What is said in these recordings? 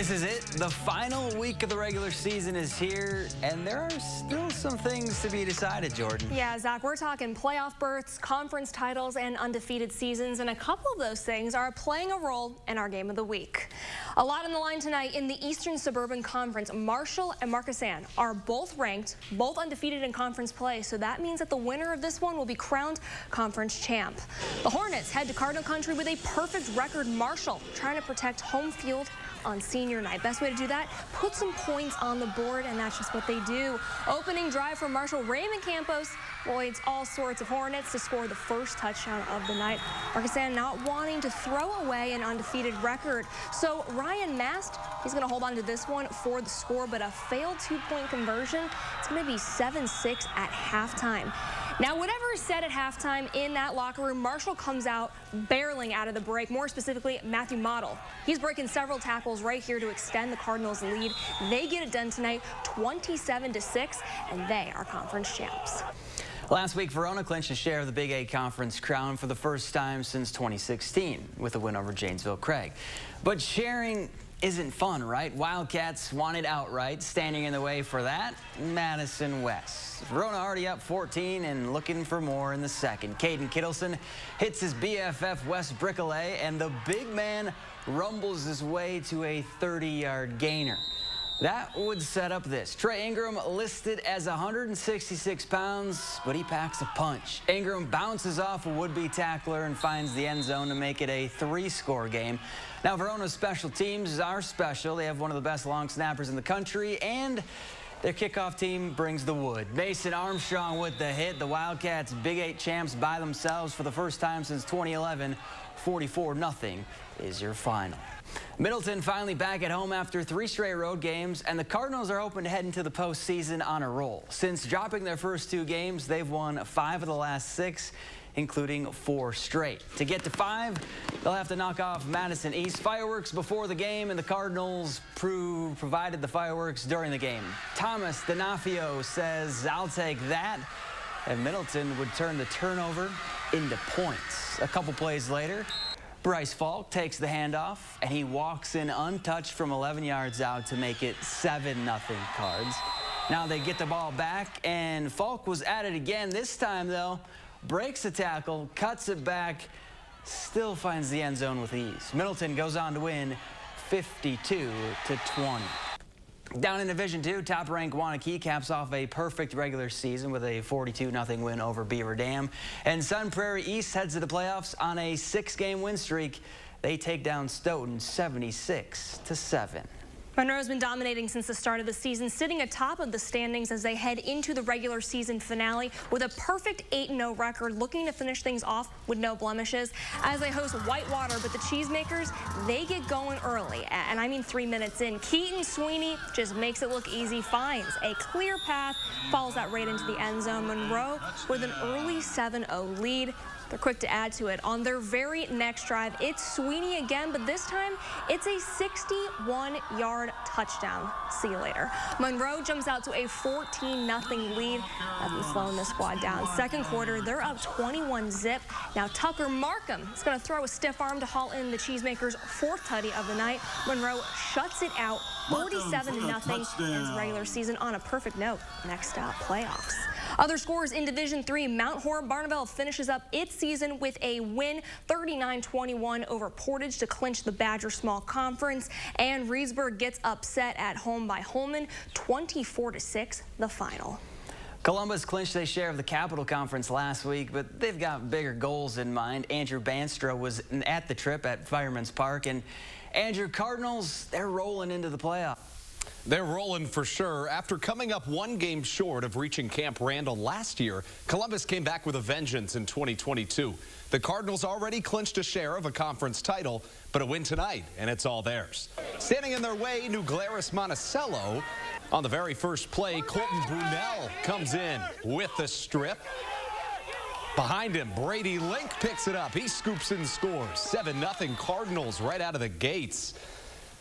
This is it. The final week of the regular season is here, and there are still some things to be decided, Jordan. Yeah, Zach, we're talking playoff berths, conference titles, and undefeated seasons, and a couple of those things are playing a role in our game of the week. A lot on the line tonight in the Eastern Suburban Conference. Marshall and Marcus Ann are both ranked, both undefeated in conference play, so that means that the winner of this one will be crowned conference champ. The Hornets head to Cardinal Country with a perfect record. Marshall trying to protect home field on senior night. Best way to do that, put some points on the board, and that's just what they do. Opening drive for Marshall, Raymond Campos avoids all sorts of Hornets to score the first touchdown of the night. Marcus Ann not wanting to throw away an undefeated record. So Ryan Mast, he's going to hold on to this one for the score, but a failed two-point conversion. It's going to be 7-6 at halftime. Now, whatever is said at halftime in that locker room, Marshall comes out barreling out of the break. More specifically, Matthew Model. He's breaking several tackles right here to extend the Cardinals' lead. They get it done tonight, 27-6, and they are conference champs. Last week, Verona clinched a share of the Big 8 Conference crown for the first time since 2016 with a win over Janesville Craig. But sharing isn't fun, right? Wildcats won it outright. Standing in the way for that, Madison West. Verona already up 14 and looking for more in the second. Caden Kittleson hits his BFF West Brickley, and the big man rumbles his way to a 30-yard gainer. That would set up this. Trey Ingram listed as 166 pounds, but he packs a punch. Ingram bounces off a would-be tackler and finds the end zone to make it a 3-score game. Now, Verona's special teams are special. They have one of the best long snappers in the country, and their kickoff team brings the wood. Mason Armstrong with the hit. The Wildcats Big 8 champs by themselves for the first time since 2011. 44-0 is your final. Middleton finally back at home after 3 straight road games, and the Cardinals are hoping to head into the postseason on a roll. Since dropping their first 2 games, they've won 5 of the last 6, including 4 straight. To get to 5, they'll have to knock off Madison East. Fireworks before the game, and the Cardinals provided the fireworks during the game. Thomas D'Onofrio says, "I'll take that." And Middleton would turn the turnover into points. A couple plays later, Bryce Falk takes the handoff, and he walks in untouched from 11 yards out to make it 7-0 Cards. Now they get the ball back, and Falk was at it again. This time, though, breaks a tackle, cuts it back, still finds the end zone with ease. Middleton goes on to win 52-20. Down in Division II, top-ranked Waunakee caps off a perfect regular season with a 42-0 win over Beaver Dam. And Sun Prairie East heads to the playoffs on a 6-game win streak. They take down Stoughton 76-7. Monroe's been dominating since the start of the season, sitting atop of the standings as they head into the regular season finale with a perfect 8-0 record, looking to finish things off with no blemishes as they host Whitewater. But the Cheesemakers, they get going early, and I mean 3 minutes in. Keaton Sweeney just makes it look easy, finds a clear path, follows that right into the end zone. Monroe with an early 7-0 lead. They're quick to add to it. On their very next drive, it's Sweeney again, but this time it's a 61-yard touchdown. See you later. Monroe jumps out to a 14-0 lead. Hasn't slowing the squad down. Second quarter, they're up 21-0. Now Tucker Markham is going to throw a stiff arm to haul in the Cheesemakers' 4th tutty of the night. Monroe shuts it out 47-0, ends regular season on a perfect note. Next up, playoffs. Other scores in Division III, Mount Horeb Barneveld finishes up its season with a win, 39-21 over Portage to clinch the Badger Small Conference, and Reedsburg gets upset at home by Holman, 24-6, the final. Columbus clinched a share of the Capital Conference last week, but they've got bigger goals in mind. Andrew Banstra was at the trip at Fireman's Park, and Andrew, Cardinals, they're rolling into the playoffs. They're rolling for sure. After coming up 1 game short of reaching Camp Randall last year, Columbus came back with a vengeance in 2022. The Cardinals already clinched a share of a conference title, but a win tonight, and it's all theirs. Standing in their way, New Glarus Monticello. On the very first play, Colton Brunel comes in with the strip. Behind him, Brady Link picks it up. He scoops and scores. 7-0 Cardinals right out of the gates.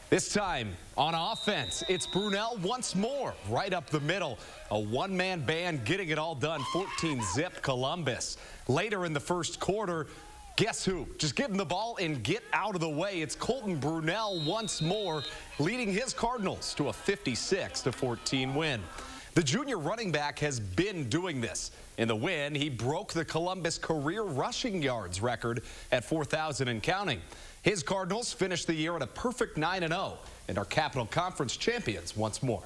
This time on offense, it's Brunel once more, right up the middle. A one-man band getting it all done, 14-0 Columbus. Later in the first quarter, Guess who? Just give him the ball and get out of the way. It's Colton Brunell once more, leading his Cardinals to a 56-14 win. The junior running back has been doing this. In the win, he broke the Columbus career rushing yards record at 4,000 and counting. His Cardinals finished the year at a perfect 9-0 and are Capital Conference champions once more.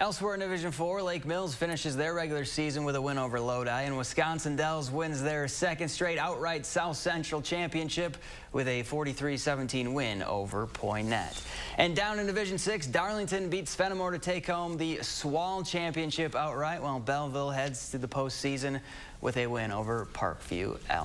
Elsewhere in Division 4, Lake Mills finishes their regular season with a win over Lodi, and Wisconsin Dells wins their second straight outright South Central championship with a 43-17 win over Poinet. And down in Division 6, Darlington beats Fenimore to take home the SWAL championship outright, while Belleville heads to the postseason with a win over Parkview Elm.